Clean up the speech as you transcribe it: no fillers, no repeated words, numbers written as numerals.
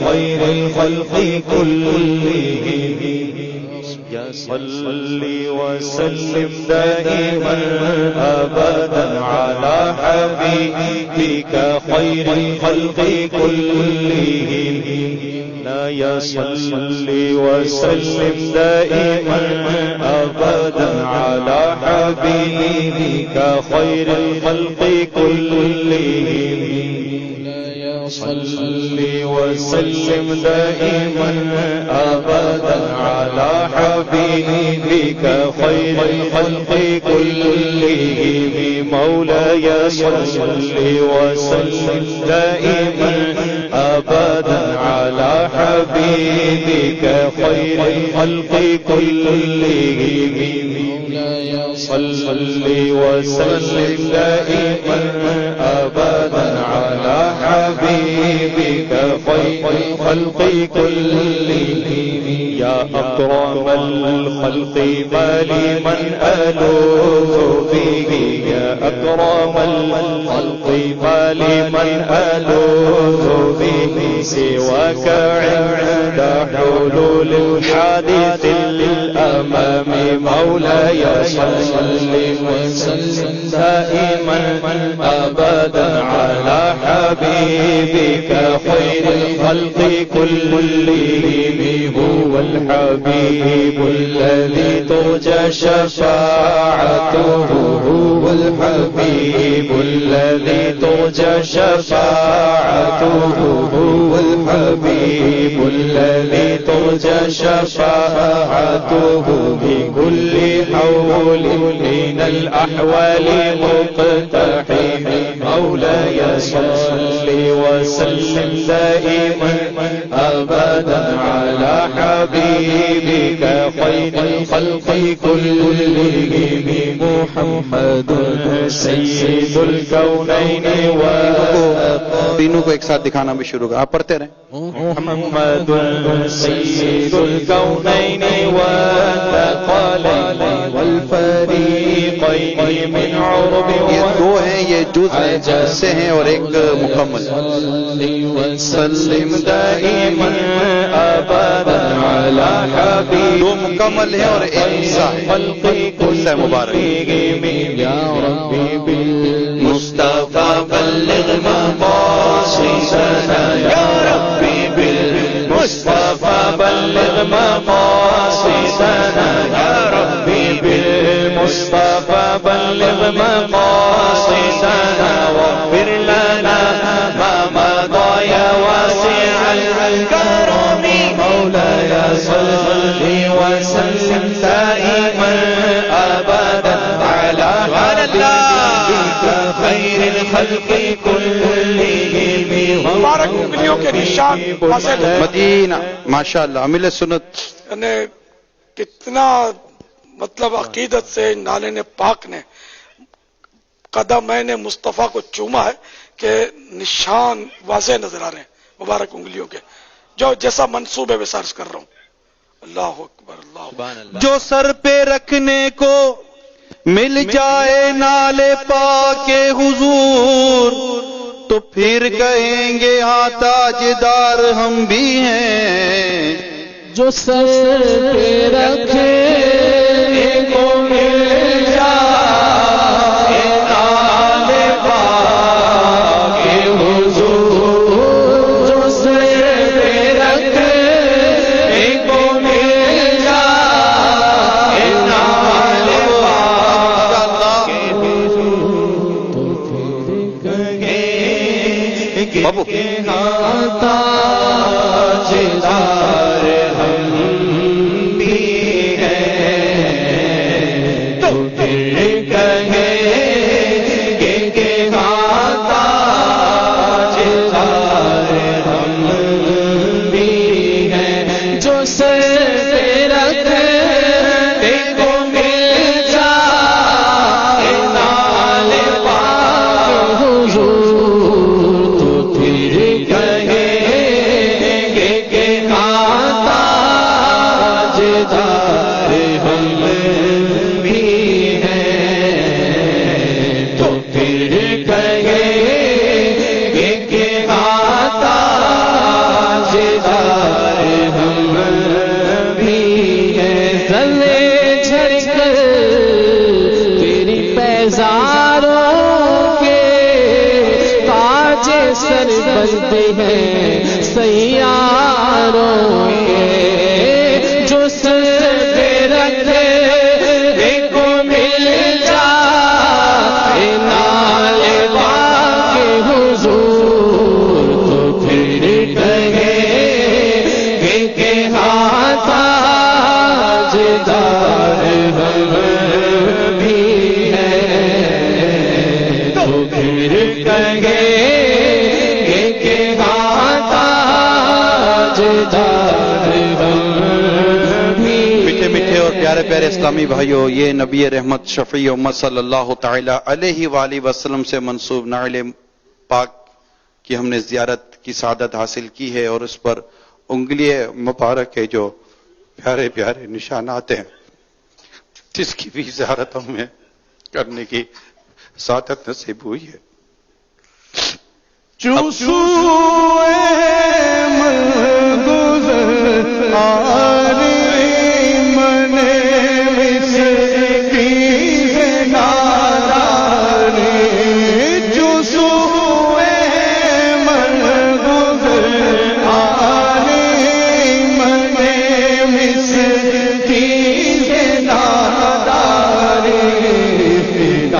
خير الخلق كلهم صل وسلم دائما أبدا على حبيبك خير الخلق كلهم يا صل وسلم دائما أبدا على حبيبك خير الخلق كلهم صل وسلم دائما أبدا على حبيبك خير الخلق كلهم مولاي صل وسلم دائما أبدا على حبيبك خير الخلق كلهم صل وسلم دائما أبدا على حبيبك خير الخلق كلهم يا أكرم الخلق ما لمن ألوذ به يا أكرم الخلق ما لمن ألوذ به سواك عند حلول الحادث الأمام مولاي صل وسلم دائما أبدا على حبيبك خير الخلق كلهم هو الحبيب الذي ترجى شفاعته هو الحبيب الذي ترجى شفاعته هو الحبيب الذي ترجى شفاعته بكل حول من الأحوال مقتحم مولاي صل وسلم دائما أبدا على حبيبك خير الخلق كلهم محمد سيد الكونين تینوں کو ایک ساتھ دکھانا بھی شروع کر آپ پڑھتے رہیں محمد سيد الكونين والثقلين والفريقين من عرب یہ دو ہیں یہ جز سے ہیں اور ایک مکمل وسلم دائما ابدا على حبيبك دو مکمل ہیں اور ایک حصہ ہے حصہ مبارک يا ربي بالمصطفى بلغ مقاصدنا يا ربي بالمصطفى بلغ مقاصدنا يا ربي بالمصطفى بلغ مقاصدنا واغفر لنا ما مضى يا واسع الكرم مولاي صل وسلم دائما ابدا على حبيبك خير الخلق كلهم مبارک انگلیوں کے نشان حاصل ہے مدینہ ماشاءاللہ عامل سنت یعنی کتنا مطلب عقیدت سے نالین پاک نے قدمین مصطفیٰ کو چوما ہے کہ نشان واضح نظر آ رہے ہیں مبارک انگلیوں کے جو جیسا منصوب ہے ویسا عرض کر رہا ہوں اللہ اکبر اللہ اکبر جو سر پہ رکھنے کو مل جائے نالے پاک حضور تو پھر کہیں گے ہاں تاجدار ہم بھی ہیں جو سر پہ رکھے کو مل جائے نالے پاک حضور جو سر پہ رکھے کو مل جائے نالے پاک حضور تو پھر کہیں کہ ہاں تاجدار ہم بھی ہیں تو پھر کہیں کہ ہاں تاجدار ہم بھی ہیں جو سر پہ رکھتے کو مل جائے نال پاک حضور تو پھر تاجدار ہم بھی ہیں، زلے جھڑ کر تیری پیزاروں کے تاج سر بنتے ہیں سیاروں کے، جو سر پہ رکھے دیکھو مل جائے نال کے حضور، تو پھر کہے کہ ہاں تاجدار ہم بھی ہیں، تو پھر کہے کہ ہاں تاجدار ہم بھی۔ میٹھے میٹھے اور پیارے پیارے اسلامی بھائیوں، یہ نبی رحمت شفیع امت صلی اللہ تعالی علیہ وآلہ وسلم سے منسوب نعل پاک کی ہم نے زیارت کی سعادت حاصل کی ہے، اور اس پر انگلی مبارک ہے جو پیارے پیارے نشانات ہیں، جس کی بھی زیارت ہمیں کرنے کی سعادت نصیب ہوئی ہے۔ چوسوئے من گزر